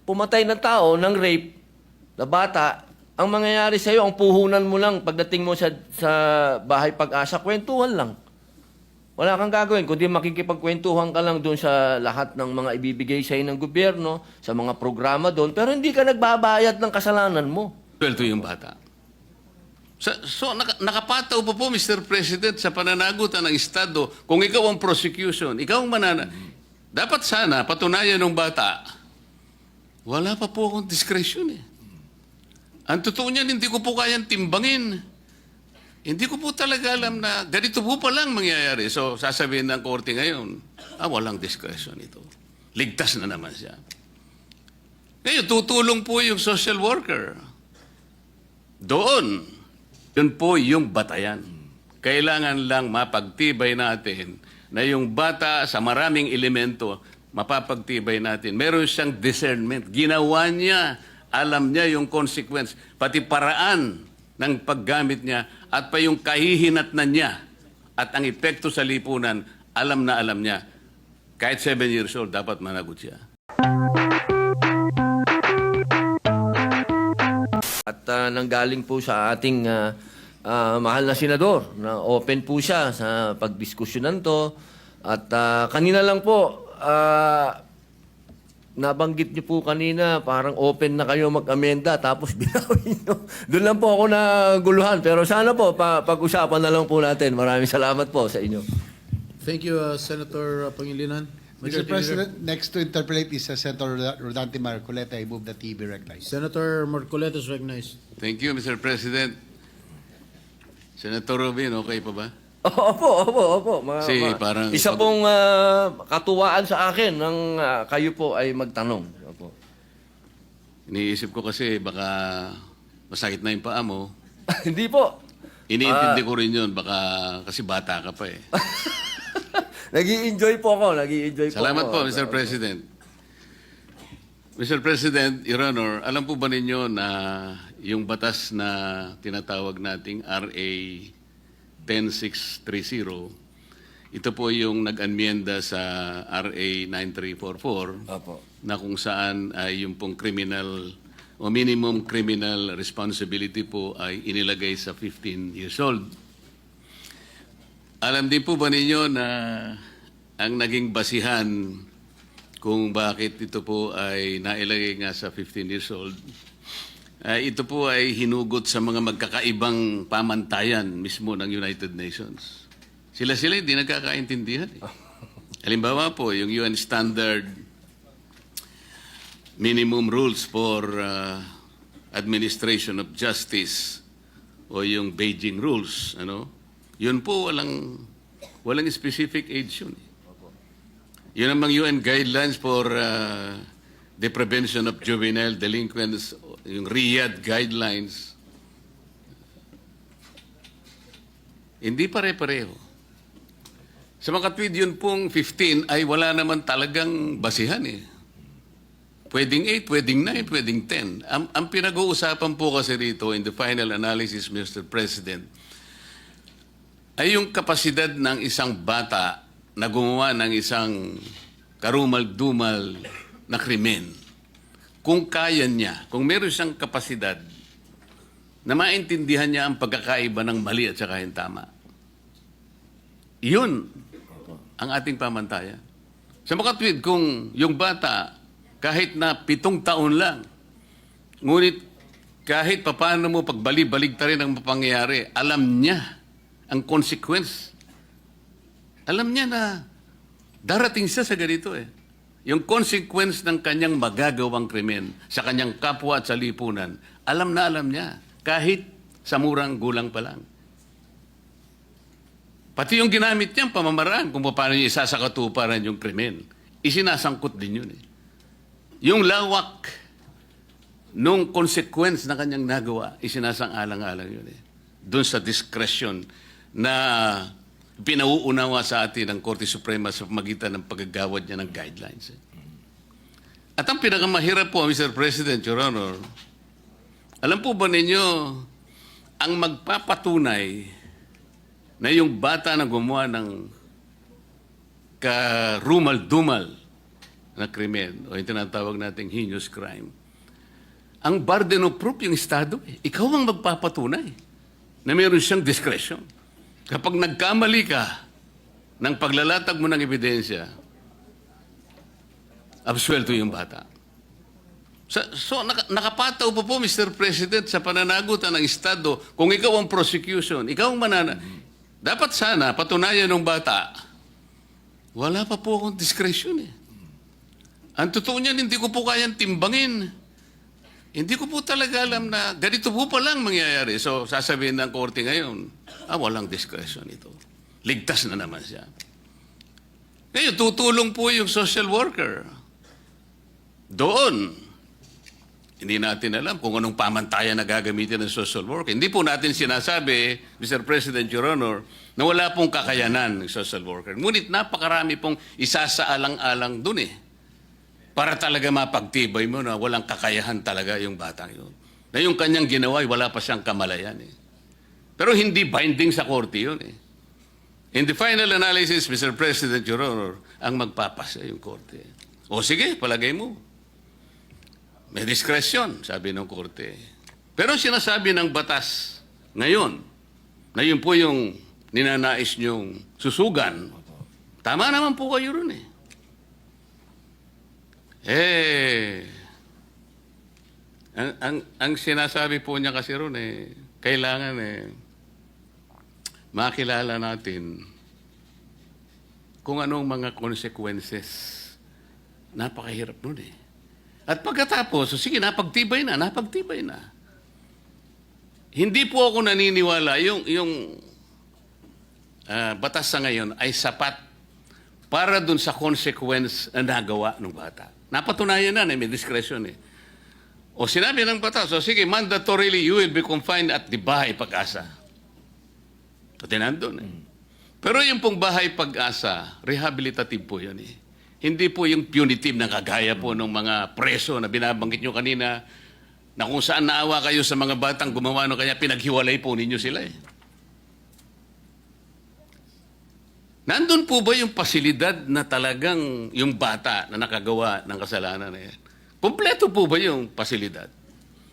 pumatay na tao ng rape na bata, ang mangyayari sa'yo, ang puhunan mo lang pagdating mo sa bahay Pag-asa, kwentuhan lang. Wala kang gagawin, kundi makikipagkwentuhan ka lang doon sa lahat ng mga ibibigay sa'yo ng gobyerno, sa mga programa doon, pero hindi ka nagbabayad ng kasalanan mo. Sweldo yung bata. So nakapataw pa po, Mr. President, sa pananagutan ng Estado, kung ikaw ang prosecution, ikaw ang dapat sana patunayan ng bata, wala pa po akong discretion eh. Ang totoo niyan, hindi ko po kayang timbangin. Hindi ko po talaga alam na ganito po palang mangyayari. So, sasabihin ng korte ngayon, walang discretion ito. Ligtas na naman siya. Ngayon, tutulong po yung social worker. Doon, yun po yung batayan. Kailangan lang mapagtibay natin na yung bata sa maraming elemento, mapapagtibay natin. Meron siyang discernment. Ginawa niya, alam niya yung consequence, pati paraan ng paggamit niya at pa yung kahihinatnan niya at ang epekto sa lipunan, alam na alam niya. Kahit 7 years old, dapat managot siya. At nanggaling po sa ating mahal na senador na open po siya sa pagdiskusyonan to. At kanina lang po, nabanggit niyo po kanina, parang open na kayo mag-amenda tapos binawin niyo. Doon lang po ako naguluhan. Pero sana po, pag-usapan na lang po natin. Maraming salamat po sa inyo. Thank you, Senator Pangilinan. Mr. President, next to interpolate is Senator Rodante Marcoleta. I move that he be recognized. Senator Marcoleta is recognized. Thank you, Mr. President. Senator Robin, okay pa ba? Opo. Parang isa pong katuwaan sa akin ng kayo po ay magtanong. Opo. Iniisip ko kasi baka masakit na yung paa mo. Hindi po. Iniintindi ko rin yun, baka kasi bata ka pa eh. Nag-i-enjoy po ako. Salamat po, Mr. President. Mr. President, Your Honor, alam po ba ninyo na yung batas na tinatawag nating RA 10630, ito po yung nag-anmienda sa RA 9344 Opo. na kung saan ay yung pong criminal o minimum criminal responsibility po ay inilagay sa 15 years old. Alam din po ba ninyo na ang naging basihan kung bakit ito po ay nailagay nga sa 15 years old, ito po ay hinugot sa mga magkakaibang pamantayan mismo ng United Nations. Sila hindi nagkakaintindihan. Halimbawa po, yung UN Standard Minimum Rules for Administration of Justice o yung Beijing Rules, yun po walang specific age yun. Yun namang UN Guidelines for the Prevention of Juvenile Delinquents, yung Riyadh Guidelines, hindi pare-pareho. Sa mga katwid yun pong 15 ay wala naman talagang basihan eh. Pwedeng 8, pwedeng 9, pwedeng 10. Ang pinag-uusapan po kasi rito in the final analysis, Mr. President, ay yung kapasidad ng isang bata na gumawa ng isang karumal-dumal na krimen. Kung kaya niya, kung meron siyang kapasidad na maintindihan niya ang pagkakaiba ng mali at saka yung tama. Yun ang ating pamantayan. Sa makatwid, kung yung bata, kahit na 7 taon lang, ngunit kahit papaano mo pagbali-baligtarin ang mapangyayari, alam niya ang consequence. Alam niya na darating siya sa ganito eh. Yung consequence ng kanyang magagawang krimen sa kanyang kapwa at sa lipunan, alam na alam niya, kahit sa murang gulang pa lang. Pati yung ginamit niyang pamamaraan kung paano niya isasakatuparan yung krimen, isinasangkot din yun eh. Yung lawak nung consequence na kanyang nagawa, isinasang-alang-alang yun eh. Doon sa discretion na pinauunawa sa atin ng Korte Suprema sa pamagitan ng paggagawad niya ng guidelines. At ang pinakamahirap po, Mr. President, Your Honor, alam po ba ninyo, ang magpapatunay na yung bata na gumawa ng karumal-dumal na krimen o yung tinatawag nating heinous crime, ang burden of proof yung Estado. Ikaw ang magpapatunay na meron siyang discretion. Kapag nagkamali ka ng paglalatag mo ng ebidensya, absuelto yung bata. So nakapataw po Mr. President, sa pananagutan ng Estado, kung ikaw ang prosecution, ikaw ang dapat sana patunayan ng bata, wala pa po akong discretion eh. Ang totoo niyan, hindi ko po kayang timbangin. Hindi ko po talaga alam na ganito po palang mangyayari. So sasabihin ng korte ngayon, walang discretion ito. Ligtas na naman siya. Ngayon, tutulong po yung social worker. Doon, hindi natin alam kung anong pamantayan na gagamitin ng social worker. Hindi po natin sinasabi, Mr. President, Your Honor, na wala pong kakayanan ng social worker. Ngunit napakarami pong isasaalang-alang dun eh. Para talaga mapagtibay mo na walang kakayahan talaga yung batang yun. Na yung kanyang ginawa, wala pa siyang kamalayan eh. Pero hindi binding sa korte yun eh. In the final analysis, Mr. President, Your Honor, ang magpapasa yung korte. O sige, palagay mo. May diskresyon, sabi ng korte. Pero sinasabi ng batas ngayon, na yun po yung ninanais niyong susugan, tama naman po kayo ron eh. Ang sinasabi po niya kasi ron eh, kailangan makilala natin kung anong mga consequences. Napakahirap nun eh. At pagkatapos, sige, napagtibay na. Hindi po ako naniniwala yung batas sa ngayon ay sapat para dun sa consequence na nagawa ng bata. Napatunayan na, may discretion eh. O sinabi ng batas, sige, mandatorily you will be confined at the bahay pag-asa. Pati nandun eh. Pero yung pong bahay pag-asa, rehabilitative po yun eh. Hindi po yung punitive na kagaya po ng mga preso na binabanggit nyo kanina na kung saan naawa kayo sa mga batang gumawa no, kaya pinaghiwalay po ninyo sila eh. Nandun po ba yung pasilidad na talagang yung bata na nakagawa ng kasalanan na yan? Kompleto po ba yung pasilidad?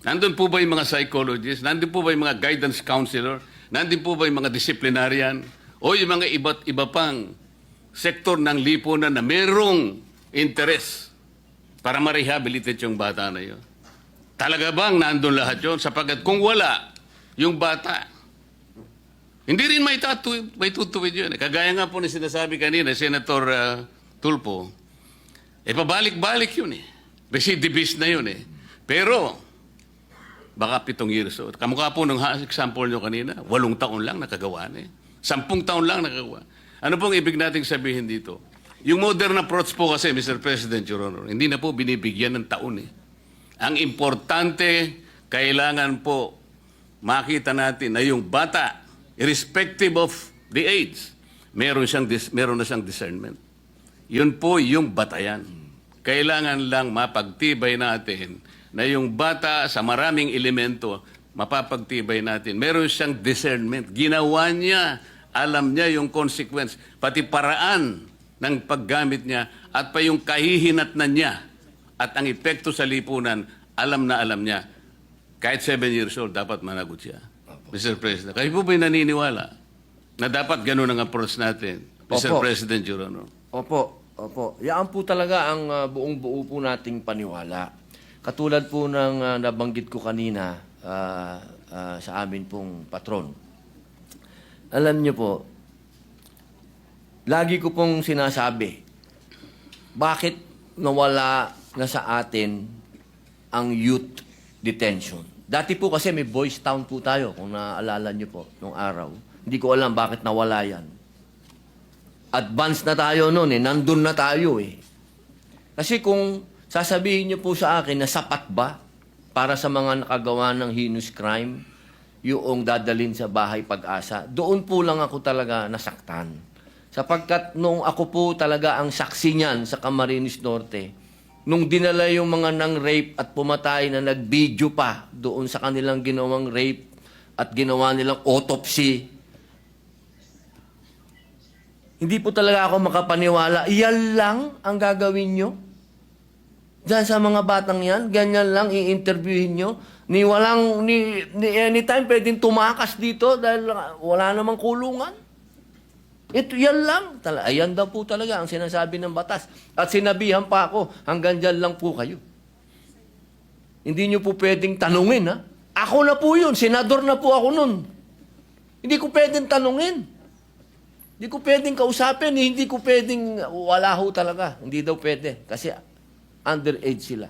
Nandun po ba yung mga psychologists? Nandun po ba yung mga guidance counselor? Nandun po ba yung mga disciplinarian? O yung mga iba't iba pang sektor ng lipunan na merong interes para ma-rehabilitate yung bata na yun? Talaga bang nandun lahat yun? Sapagkat kung wala, yung bata, hindi rin may tutuwid yun. Kagaya nga po na sinasabi kanina, Senator Tulfo, pabalik-balik yun eh. Recidivist na yun eh. Pero, baka 7 years old. Kamukha po nung example nyo kanina, 8 taon lang nakagawa na eh. 10 taon lang nakagawa. Ano pong ibig nating sabihin dito? Yung modern approach po kasi, Mr. President, Your Honor, hindi na po binibigyan ng taon eh. Ang importante, kailangan po makita natin na yung bata, irrespective of the age, meron na siyang discernment. Yun po yung batayan. Kailangan lang mapagtibay natin na yung bata sa maraming elemento, mapapagtibay natin. Meron siyang discernment. Ginawa niya, alam niya yung consequence, pati paraan ng paggamit niya at pa yung kahihinatnan niya at ang epekto sa lipunan, alam niya. Kahit 7 years old, dapat managot siya. Mr. President, kayo po ba'y naniniwala na dapat ganun ang approach natin? Mr. President, Your Honor. Opo. Yan po talaga ang buong-buo po nating paniwala. Katulad po ng nabanggit ko kanina sa amin pong patron. Alam niyo po, lagi ko pong sinasabi, bakit nawala na sa atin ang youth detention? Dati po kasi may boys town po tayo, kung naaalala niyo po, nung araw. Hindi ko alam bakit nawala yan. Advance na tayo noon eh, nandun na tayo eh. Kasi kung sasabihin niyo po sa akin na sapat ba para sa mga nakagawa ng heinous crime, yung dadalhin sa bahay pag-asa, doon po lang ako talaga nasaktan. Sapagkat nung ako po talaga ang saksi niyan sa Camarines Norte, nung dinala yung mga nang-rape at pumatay na nag-video pa doon sa kanilang ginawang rape at ginawa nilang autopsy, hindi po talaga ako makapaniwala. Iyan lang ang gagawin nyo? Diyan sa mga batang yan, ganyan lang i-interviewin nyo. Ni anytime pwedeng tumakas dito dahil wala namang kulungan. Ito, yan lang. Ayan daw po talaga ang sinasabi ng batas. At sinabihan pa ako, hanggang dyan lang po kayo. Hindi nyo po pwedeng tanungin, ha? Ako na po yun. Senador na po ako nun. Hindi ko pwedeng tanungin. Hindi ko pwedeng kausapin. Hindi ko pwedeng, wala ho talaga. Hindi daw pwede. Kasi underage sila.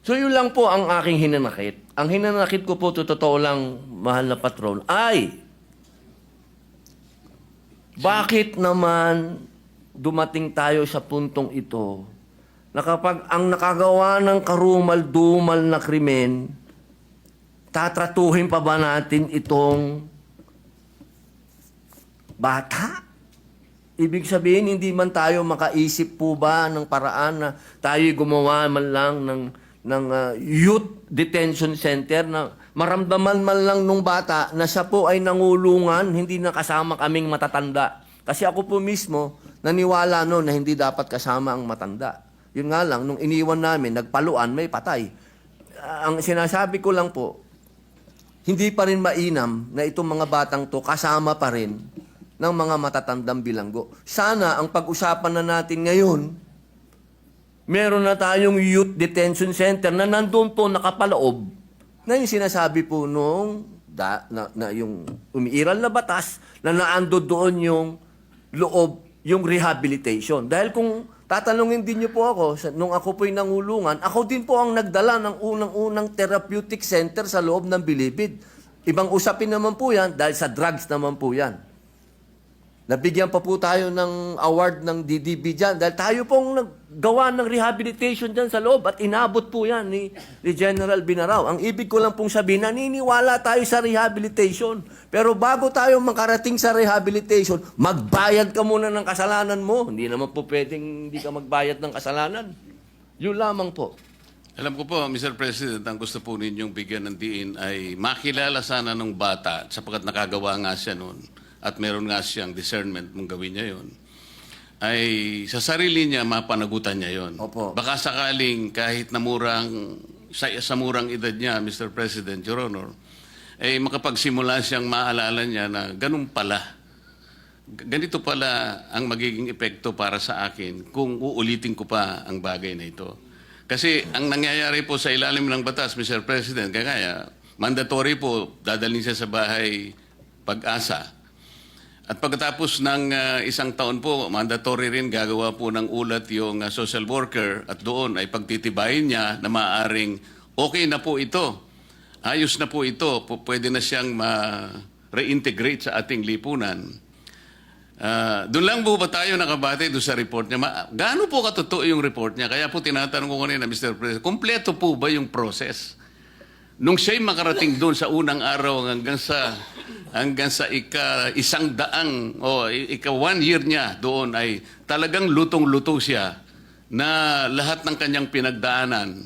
So yun lang po ang aking hinanakit. Ang hinanakit ko po, totoo lang, mahal na patron, ay bakit naman dumating tayo sa puntong ito na kapag ang nakagawa ng karumal-dumal na krimen, tatratuhin pa ba natin itong bata? Ibig sabihin, hindi man tayo makaisip po ba ng paraan na tayo gumawa man lang ng youth detention center na maramdaman man lang nung bata na siya po ay nangulungan, hindi na kasama kaming matatanda. Kasi ako po mismo, naniwala no na hindi dapat kasama ang matanda. Yun nga lang, nung iniwan namin, nagpaluan, may patay. Ang sinasabi ko lang po, hindi pa rin mainam na itong mga batang to kasama pa rin ng mga matatandang bilanggo. Sana ang pag-usapan na natin ngayon, meron na tayong youth detention center na nandun po nakapaloob na yung sinasabi po nung na yung umiiral na batas na naando doon yung loob, yung rehabilitation. Dahil kung tatanungin din niyo po ako, nung ako po'y nangulungan, ako din po ang nagdala ng unang-unang therapeutic center sa loob ng Bilibid. Ibang usapin naman po yan dahil sa drugs naman po yan. Nabigyan pa po tayo ng award ng DDB dyan dahil tayo pong naggawa ng rehabilitation dyan sa loob at inabot po yan ni General Binarao. Ang ibig ko lang pong sabihin, naniniwala tayo sa rehabilitation. Pero bago tayo makarating sa rehabilitation, magbayad ka muna ng kasalanan mo. Hindi naman po pwedeng hindi ka magbayad ng kasalanan. Yun lamang po. Alam ko po, Mr. President, ang gusto po ninyong bigyan ng diin ay makilala sana ng bata sapagkat nakagawa nga siya noon at meron nga siyang discernment mong gawin niya yon, ay sa sarili niya mapanagutan niya yon. Opo. Baka sakaling kahit na sa murang edad niya, Mr. President, Your Honor, ay makapagsimula siyang maalala niya na ganun pala. Ganito pala ang magiging epekto para sa akin kung uulitin ko pa ang bagay na ito. Kasi ang nangyayari po sa ilalim ng batas, Mr. President, kaya mandatory po, dadalhin siya sa bahay Pag-asa. At pagkatapos ng isang taon po, mandatory rin gagawa po ng ulat yung social worker at doon ay pagtitibayin niya na maaaring okay na po ito, ayos na po ito, pwede na siyang ma-reintegrate sa ating lipunan. Doon lang po ba tayo nakabate doon sa report niya? Gaano po katotoo yung report niya? Kaya po tinatanong ko kanina, Mr. President, kumpleto po ba yung process? Nung siya'y makarating doon sa unang araw hanggang sa ika-100 o ika-1 year niya doon ay talagang lutong-luto siya na lahat ng kanyang pinagdaanan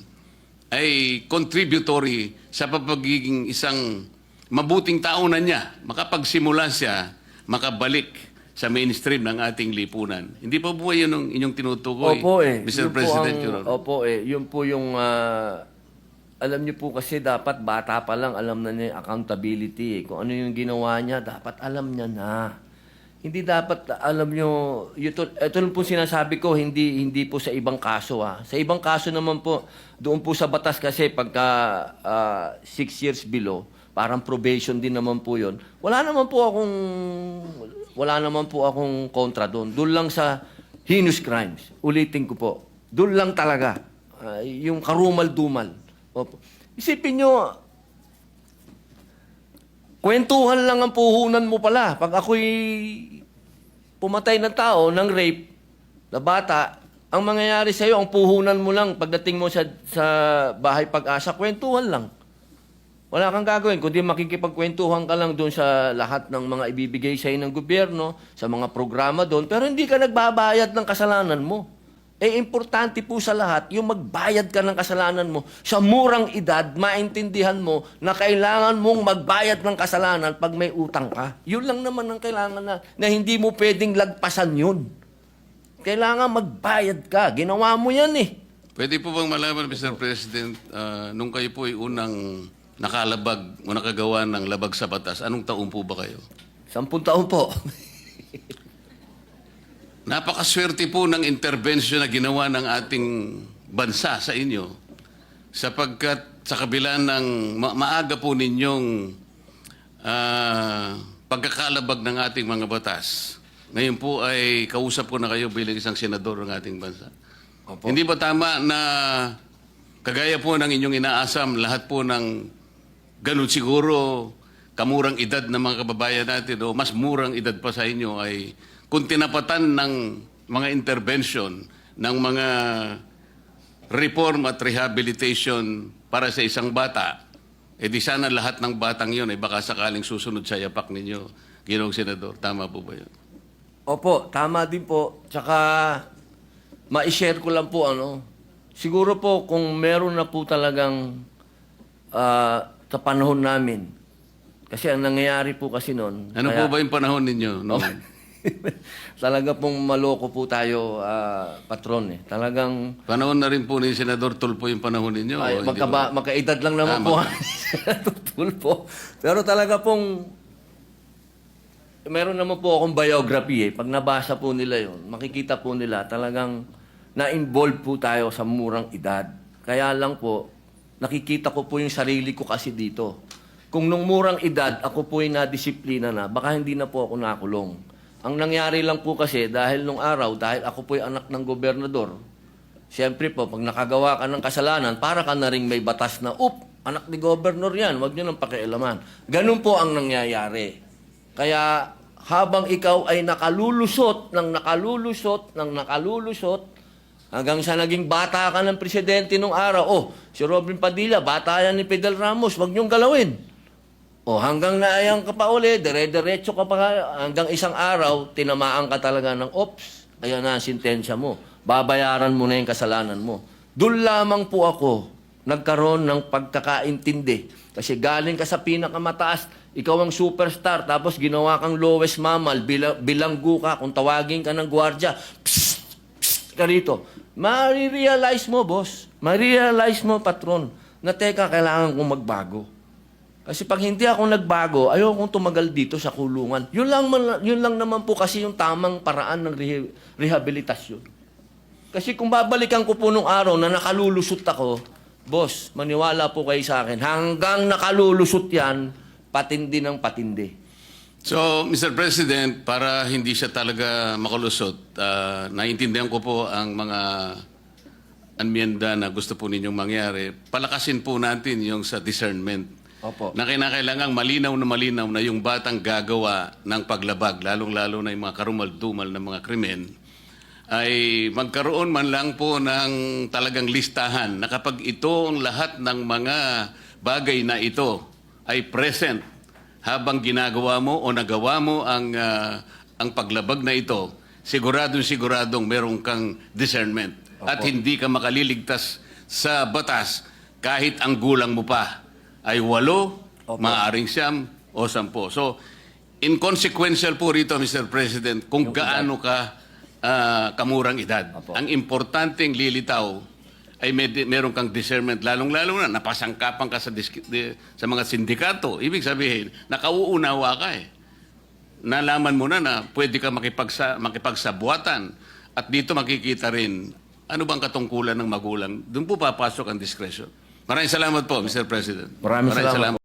ay contributory sa pagiging isang mabuting tao na niya. Makapagsimula siya, makabalik sa mainstream ng ating lipunan. Hindi pa po yun ang inyong tinutukoy, Opo Mr. Yun President? Opo yun po yung alam niyo po kasi dapat bata pa lang alam na niya yung accountability. Kung ano yung ginawa niya, dapat alam niya na. Hindi dapat alam niyo, ito po sinasabi ko, hindi po sa ibang kaso. Sa ibang kaso naman po, doon po sa batas kasi pagka 6 years below, parang probation din naman po yun. Wala naman po akong kontra doon. Doon lang sa heinous crimes. Ulitin ko po. Doon lang talaga. Yung karumal-dumal. Opo. Isipin nyo, kwentuhan lang ang puhunan mo pala. Pag ako'y pumatay ng tao, ng rape, na bata, ang mangyayari sa'yo, ang puhunan mo lang pagdating mo sa bahay Pag-asa, kwentuhan lang. Wala kang gagawin, kundi makikipagkwentuhan ka lang doon sa lahat ng mga ibibigay sa'yo ng gobyerno, sa mga programa doon, pero hindi ka nagbabayad ng kasalanan mo. Importante po sa lahat, yung magbayad ka ng kasalanan mo, sa murang edad, maintindihan mo na kailangan mong magbayad ng kasalanan pag may utang ka. Yun lang naman ang kailangan na hindi mo pwedeng lagpasan yun. Kailangan magbayad ka. Ginawa mo yan Pwede po bang malaman, Mr. President, nung kayo po ay unang nakalabag o nakagawa ng labag sa batas, anong taon po ba kayo? 10 taon po. Napakaswerte po ng intervention na ginawa ng ating bansa sa inyo sapagkat sa kabila ng maaga po ninyong pagkakalabag ng ating mga batas, ngayon po ay kausap ko na kayo bilang isang senador ng ating bansa. Opo. Hindi ba tama na kagaya po ng inyong inaasam, lahat po ng ganun siguro kamurang edad ng mga kababayan natin o mas murang edad pa sa inyo ay kung tinapatan ng mga intervention ng mga reform at rehabilitation para sa isang bata, di sana lahat ng batang yun ay baka sakaling susunod sa yapak ninyo, Ginoong Senador. Tama po ba yun? Opo, tama din po. Tsaka, ma-share ko lang po, siguro po kung meron na po talagang sa panahon namin, kasi ang nangyayari po kasi noon. Ano po ba yung panahon ninyo noon? Talaga pong maloko po tayo, patron eh. Talagang, Panahon na rin po ni Senador Tulfo yung panahon ninyo? o ay, hindi ba? magkaedad lang naman po. Tulpo. Pero talaga pong, meron naman po akong biography eh. Pag nabasa po nila yon, makikita po nila talagang na-involve po tayo sa murang edad. Kaya lang po, nakikita ko po yung sarili ko kasi dito. Kung nung murang edad, ako po yung nadisiplina na, baka hindi na po ako nakulong. Ang nangyari lang po kasi, dahil nung araw, dahil ako po yung anak ng gobernador, siyempre po, pag nakagawa ka ng kasalanan, para ka na rin may batas na, anak ni gobernador yan, wag nyo nang pakialaman. Ganun po ang nangyayari. Kaya habang ikaw ay nakalulusot, hanggang sa naging bata ka ng presidente nung araw, si Robin Padilla, bata yan ni Fidel Ramos, wag niyong galawin. Hanggang naayang ka pa uli, dire-diretso ka pa, hanggang isang araw, tinamaan ka talaga ng ayan na ang sintensya mo. Babayaran mo na yung kasalanan mo. Doon lamang po ako nagkaroon ng pagkakaintindi. Kasi galing ka sa pinakamataas, ikaw ang superstar, tapos ginawa kang lowest mammal, bilanggo ka, kung tawagin ka ng gwardya, psst, psst ka rito. Marirealize mo, boss. Marirealize mo, patron, na teka, kailangan kong magbago. Kasi pag hindi ako nagbago, ayaw kong tumagal dito sa kulungan. Yun lang naman po kasi yung tamang paraan ng rehabilitasyon. Kasi kung babalikan ko po nung araw na nakalulusot ako, boss, maniwala po kayo sa akin, hanggang nakalulusot yan, patindi ng patindi. So, Mr. President, para hindi siya talaga makalusot, naiintindihan ko po ang mga anmiyenda na gusto po ninyong mangyari. Palakasin po natin yung sa discernment. Opo. Na kinakailangang malinaw na yung batang gagawa ng paglabag, lalong-lalo na yung mga karumal-dumal na mga krimen, ay magkaroon man lang po ng talagang listahan na kapag ito ang lahat ng mga bagay na ito ay present habang ginagawa mo o nagawa mo ang paglabag na ito, siguradong meron kang discernment. Opo. At hindi ka makaliligtas sa batas kahit ang gulang mo pa ay 8, Opo. maaaring 9 o 10. So, inconsequential po rito, Mr. President, kung gaano ka kamurang edad. Opo. Ang importanteng lilitaw ay meron kang discernment, lalong-lalo na napasangkapan ka sa mga sindikato. Ibig sabihin, nakauunawa ka eh. Nalaman mo na pwede ka makipagsabuatan. At dito makikita rin, ano bang katungkulan ng magulang? Doon po papasok ang discretion. Maraming salamat po, Mr. President. Maraming salamat.